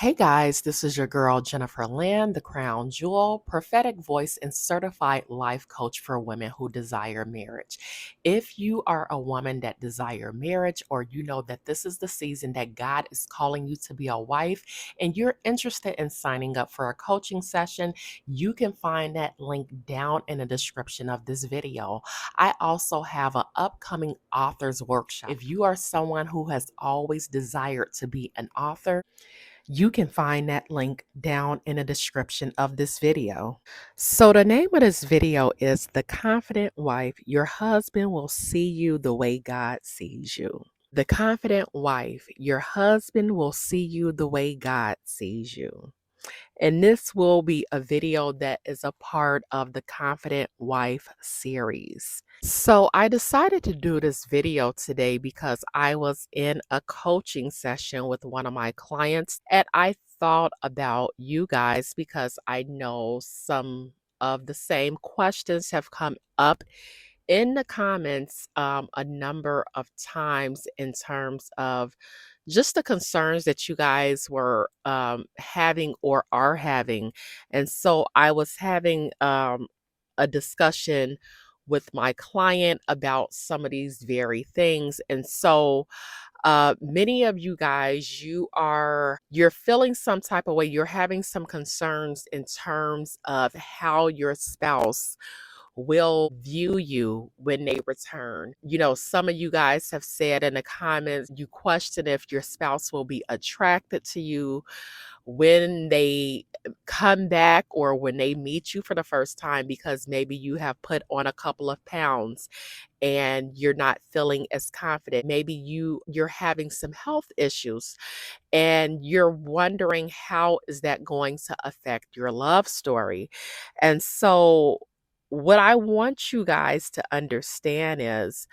Hey guys, this is your girl Jennifer Land, the crown jewel, prophetic voice, and certified life coach for women who desire marriage. If you are a woman that desire marriage, or you know that this is the season that God is calling you to be a wife, and you're interested in signing up for a coaching session, you can find that link down in the description of this video. I also have an upcoming author's workshop. If you are someone who has always desired to be an author, you can find that link down in the description of this video. So the name of this video is The Confident Wife. Your husband will see you the way God sees you. The Confident Wife. Your husband will see you the way God sees you. And this will be a video that is a part of the Confident Wife series. So I decided to do this video today because I was in a coaching session with one of my clients, and I thought about you guys because I know some of the same questions have come up in the comments a number of times in terms of just the concerns that you guys were having or are having. And so I was having a discussion with my client about some of these very things. And so many of you guys, you're feeling some type of way. You're having some concerns in terms of how your spouse will view you when they return. You know, some of you guys have said in the comments, you question if your spouse will be attracted to you when they come back or when they meet you for the first time because maybe you have put on a couple of pounds and you're not feeling as confident. Maybe you're having some health issues and you're wondering how is that going to affect your love story. And so what I want you guys to understand is,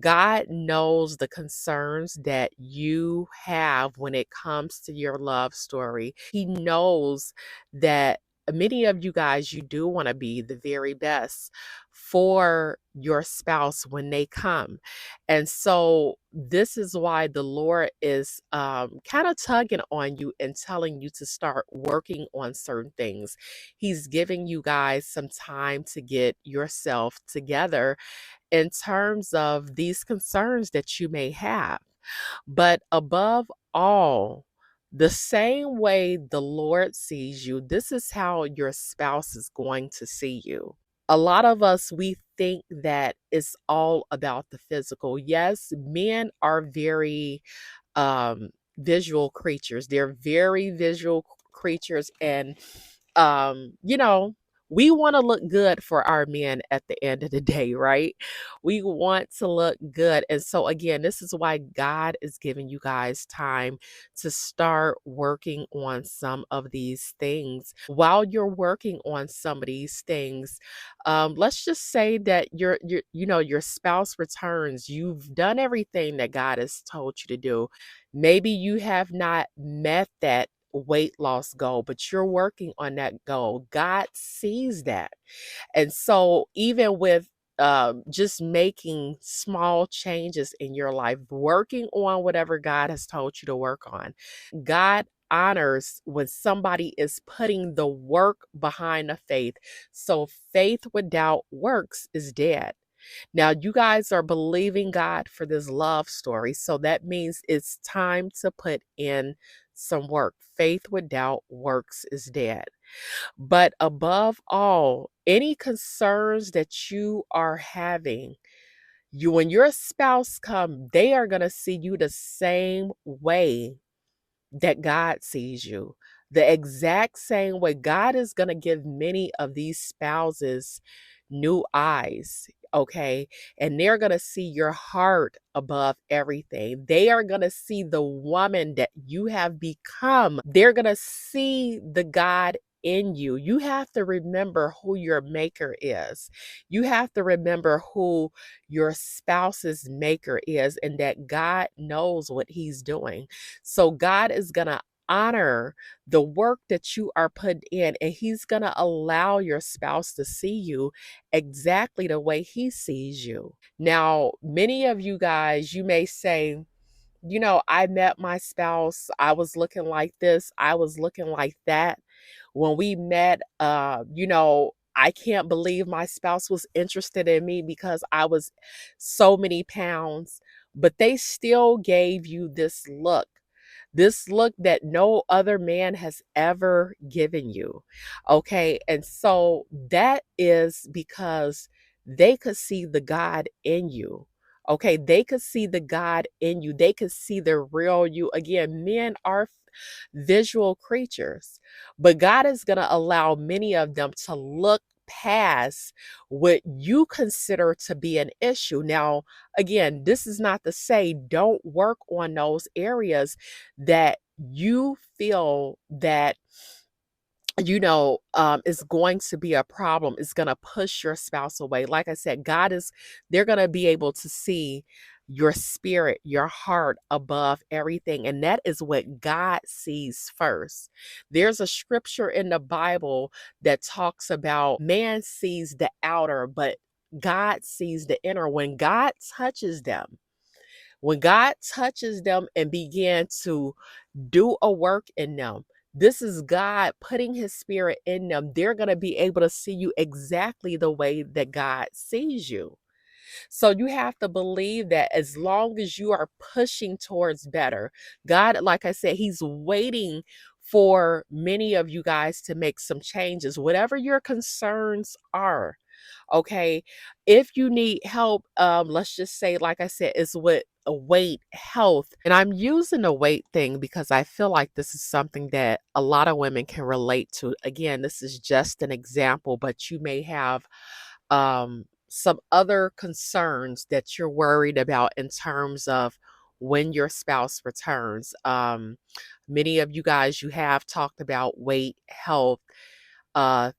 God knows the concerns that you have when it comes to your love story. He knows that many of you guys, you do want to be the very best for your spouse when they come. And so this is why the Lord is kind of tugging on you and telling you to start working on certain things. He's giving you guys some time to get yourself together in terms of these concerns that you may have. But above all, the same way the Lord sees you, this is how your spouse is going to see you. A lot of us, we think that it's all about the physical. Yes, men are very visual creatures. They're very visual creatures, and you know, we want to look good for our men at the end of the day, right? We want to look good. And so, again, this is why God is giving you guys time to start working on some of these things. While you're working on some of these things, let's just say that your spouse returns. You've done everything that God has told you to do. Maybe you have not met that weight loss goal, but you're working on that goal. God sees that. And so, even with just making small changes in your life, working on whatever God has told you to work on, God honors when somebody is putting the work behind the faith. So, faith without works is dead. Now, you guys are believing God for this love story. So that means it's time to put in some work. Faith without works is dead. But above all, any concerns that you are having, when your spouse come, they are going to see you the same way that God sees you. The exact same way. God is going to give many of these spouses new eyes, okay? And they're going to see your heart above everything. They are going to see the woman that you have become. They're going to see the God in you. You have to remember who your maker is. You have to remember who your spouse's maker is, and that God knows what he's doing. So God is going to honor the work that you are putting in, and he's going to allow your spouse to see you exactly the way he sees you. Now, many of you guys, you may say, I met my spouse, I was looking like this, I was looking like that. When we met, I can't believe my spouse was interested in me because I was so many pounds, but they still gave you this look that no other man has ever given you. Okay. And so that is because they could see the God in you. Okay. They could see the God in you. They could see the real you. Again, men are visual creatures, but God is going to allow many of them to look past what you consider to be an issue. Now, again, this is not to say don't work on those areas that you feel that is going to be a problem, is going to push your spouse away. Like I said, they're going to be able to see your spirit, your heart above everything. And that is what God sees first. There's a scripture in the Bible that talks about man sees the outer, but God sees the inner. When God touches them and began to do a work in them. This is God putting his spirit in them. They're going to be able to see you exactly the way that God sees you. So you have to believe that as long as you are pushing towards better, God, like I said, he's waiting for many of you guys to make some changes, whatever your concerns are. Okay. If you need help, let's just say, like I said, is with a weight, health. And I'm using the weight thing because I feel like this is something that a lot of women can relate to. Again, this is just an example, but you may have some other concerns that you're worried about in terms of when your spouse returns. Many of you guys, you have talked about weight, health,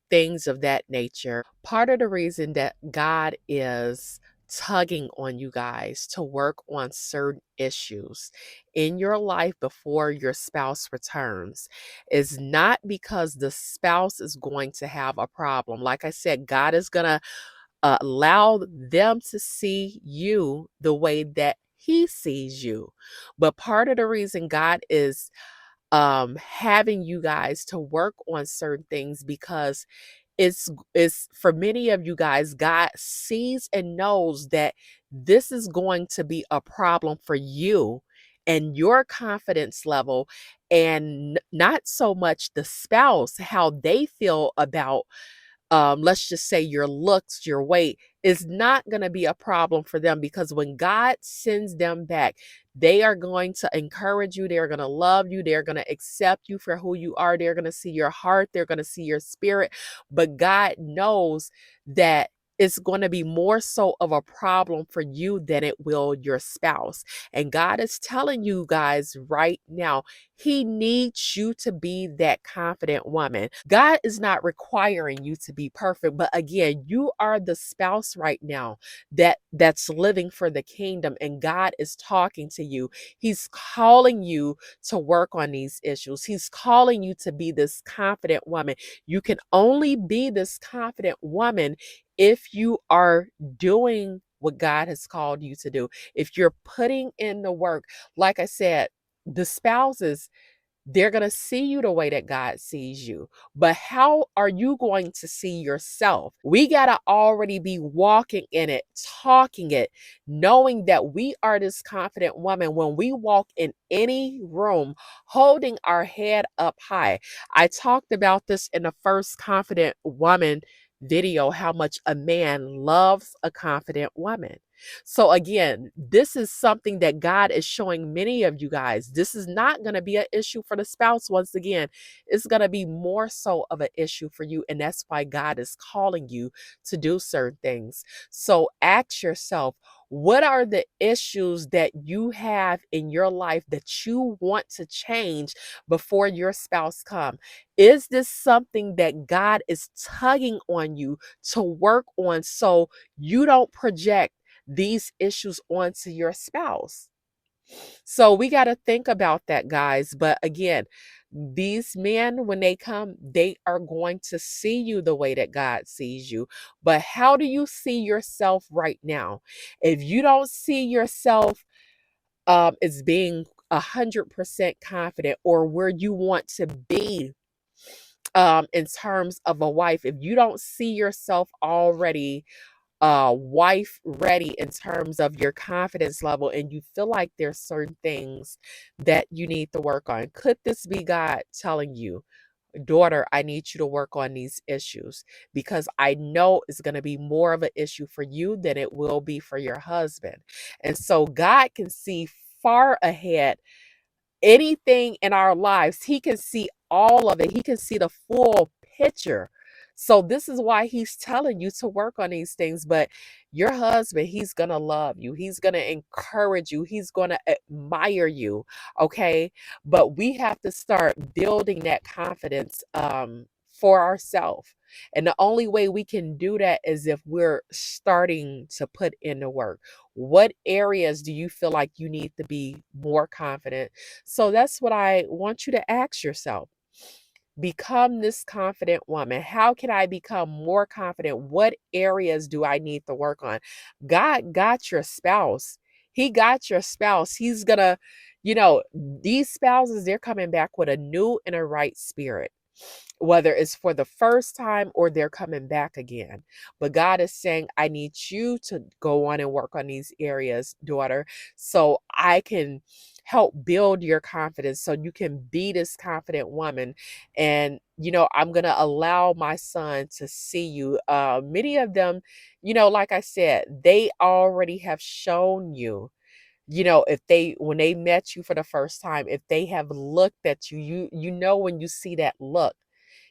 things of that nature. Part of the reason that God is tugging on you guys to work on certain issues in your life before your spouse returns is not because the spouse is going to have a problem. Like I said, God is going to allow them to see you the way that he sees you. But part of the reason God is having you guys to work on certain things because it's for many of you guys, God sees and knows that this is going to be a problem for you and your confidence level, and not so much the spouse, how they feel about let's just say your looks, your weight is not going to be a problem for them, because when God sends them back, they are going to encourage you. They're going to love you. They're going to accept you for who you are. They're going to see your heart. They're going to see your spirit. But God knows that it's going to be more so of a problem for you than it will your spouse. And God is telling you guys right now, he needs you to be that confident woman. God is not requiring you to be perfect, but again, you are the spouse right now that's living for the kingdom, and God is talking to you. He's calling you to work on these issues. He's calling you to be this confident woman. You can only be this confident woman if you are doing what God has called you to do. If you're putting in the work, like I said, the spouses, they're going to see you the way that God sees you. But how are you going to see yourself? We got to already be walking in it, talking it, knowing that we are this confident woman when we walk in any room, holding our head up high. I talked about this in the first Confident Woman video, how much a man loves a confident woman. So again, this is something that God is showing many of you guys. This is not going to be an issue for the spouse. Once again, it's going to be more so of an issue for you. And that's why God is calling you to do certain things. So ask yourself, what are the issues that you have in your life that you want to change before your spouse come? Is this something that God is tugging on you to work on so you don't project these issues onto your spouse? So we got to think about that, guys. But again, these men, when they come, they are going to see you the way that God sees you. But how do you see yourself right now? If you don't see yourself is being 100% confident, or where you want to be in terms of a wife. If you don't see yourself already wife ready in terms of your confidence level, and you feel like there's certain things that you need to work on, could this be God telling you, daughter, I need you to work on these issues, because I know it's going to be more of an issue for you than it will be for your husband. And so God can see far ahead anything in our lives. He can see all of it. He can see the full picture. So this is why he's telling you to work on these things. But your husband, he's going to love you. He's going to encourage you. He's going to admire you. Okay. But we have to start building that confidence for ourselves. And the only way we can do that is if we're starting to put in the work. What areas do you feel like you need to be more confident? So that's what I want you to ask yourself. Become this confident woman. How can I become more confident? What areas do I need to work on? God got your spouse. He got your spouse. He's gonna, these spouses, they're coming back with a new and a right spirit, whether it's for the first time or they're coming back again. But God is saying, I need you to go on and work on these areas, daughter, so I can help build your confidence, so you can be this confident woman. And, I'm going to allow my son to see you. Many of them, like I said, they already have shown you, if they, when they met you for the first time, if they have looked at you, when you see that look,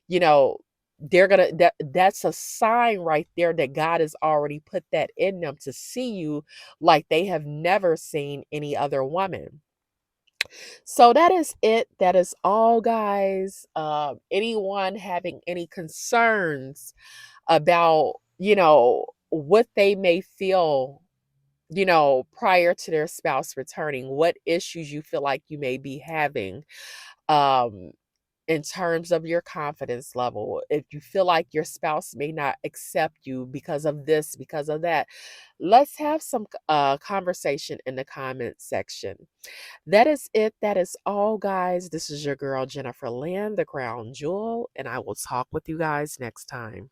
you know they're gonna, that's a sign right there that God has already put that in them, to see you like they have never seen any other woman. So that is it. That is all, guys. Anyone having any concerns about, what they may feel, prior to their spouse returning, what issues you feel like you may be having, um in terms of your confidence level, if you feel like your spouse may not accept you because of this, because of that, let's have some conversation in the comment section. That is it. That is all, guys. This is your girl, Jennifer Land, the crown jewel, and I will talk with you guys next time.